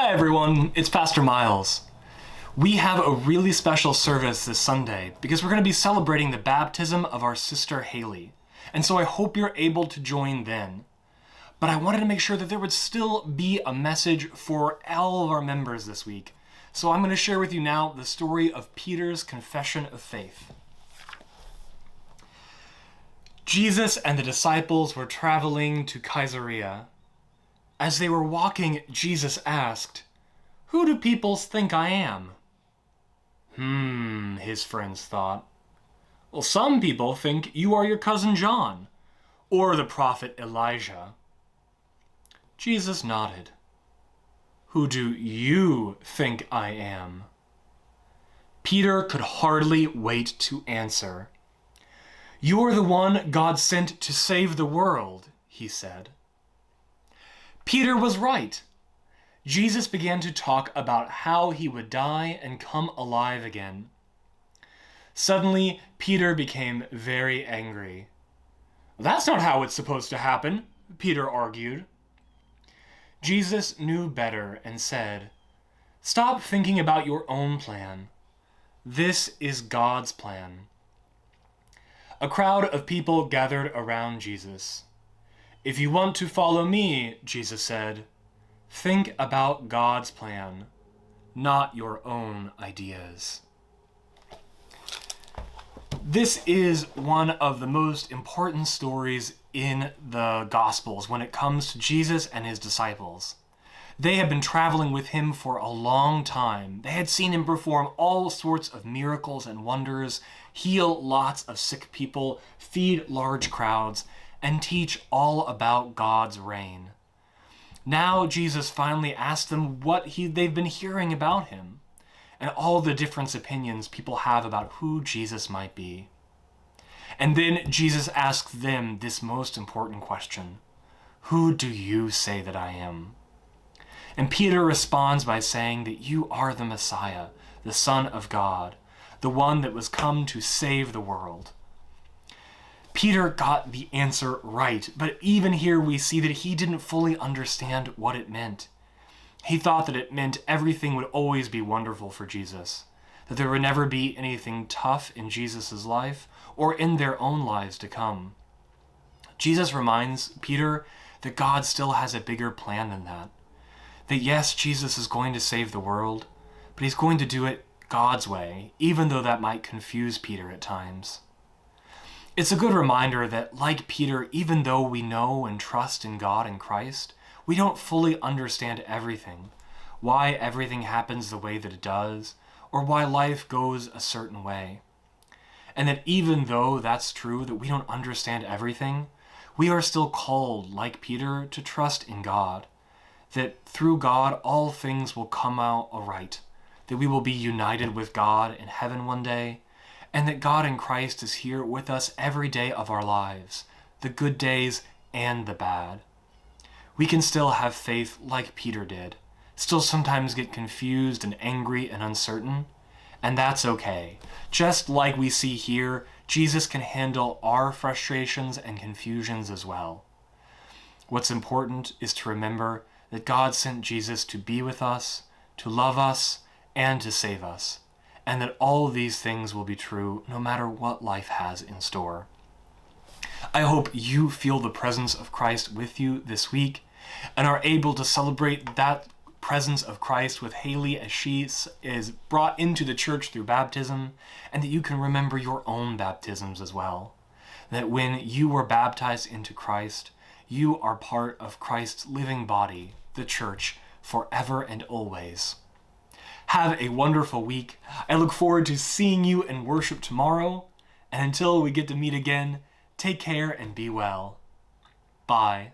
Hi everyone, it's Pastor Miles. We have a really special service this Sunday because we're going to be celebrating the baptism of our sister Haley. And so I hope you're able to join then. But I wanted to make sure that there would still be a message for all of our members this week. So I'm going to share with you now the story of Peter's confession of faith. Jesus and the disciples were traveling to Caesarea. As they were walking, Jesus asked, "Who do people think I am?" His friends thought. "Well, some people think you are your cousin John, or the prophet Elijah." Jesus nodded. "Who do you think I am?" Peter could hardly wait to answer. "You're the one God sent to save the world," he said. Peter was right. Jesus began to talk about how he would die and come alive again. Suddenly, Peter became very angry. "That's not how it's supposed to happen," Peter argued. Jesus knew better and said, "Stop thinking about your own plan. This is God's plan." A crowd of people gathered around Jesus. "If you want to follow me," Jesus said, "think about God's plan, not your own ideas." This is one of the most important stories in the Gospels when it comes to Jesus and his disciples. They had been traveling with him for a long time. They had seen him perform all sorts of miracles and wonders, heal lots of sick people, feed large crowds, and teach all about God's reign. Now Jesus finally asked them what they've been hearing about him, and all the different opinions people have about who Jesus might be. And then Jesus asked them this most important question: "Who do you say that I am?" And Peter responds by saying that you are the Messiah, the Son of God, the one that was come to save the world. Peter got the answer right, but even here we see that he didn't fully understand what it meant. He thought that it meant everything would always be wonderful for Jesus, that there would never be anything tough in Jesus' life or in their own lives to come. Jesus reminds Peter that God still has a bigger plan than that. That yes, Jesus is going to save the world, but he's going to do it God's way, even though that might confuse Peter at times. It's a good reminder that, like Peter, even though we know and trust in God and Christ, we don't fully understand everything, why everything happens the way that it does, or why life goes a certain way. And that even though that's true, that we don't understand everything, we are still called, like Peter, to trust in God, that through God all things will come out all right, that we will be united with God in heaven one day, and that God in Christ is here with us every day of our lives, the good days and the bad. We can still have faith like Peter did, still sometimes get confused and angry and uncertain, and that's okay. Just like we see here, Jesus can handle our frustrations and confusions as well. What's important is to remember that God sent Jesus to be with us, to love us, and to save us, and that all these things will be true no matter what life has in store. I hope you feel the presence of Christ with you this week and are able to celebrate that presence of Christ with Haley as she is brought into the church through baptism, and that you can remember your own baptisms as well. That when you were baptized into Christ, you are part of Christ's living body, the church, forever and always. Have a wonderful week. I look forward to seeing you in worship tomorrow. And until we get to meet again, take care and be well. Bye.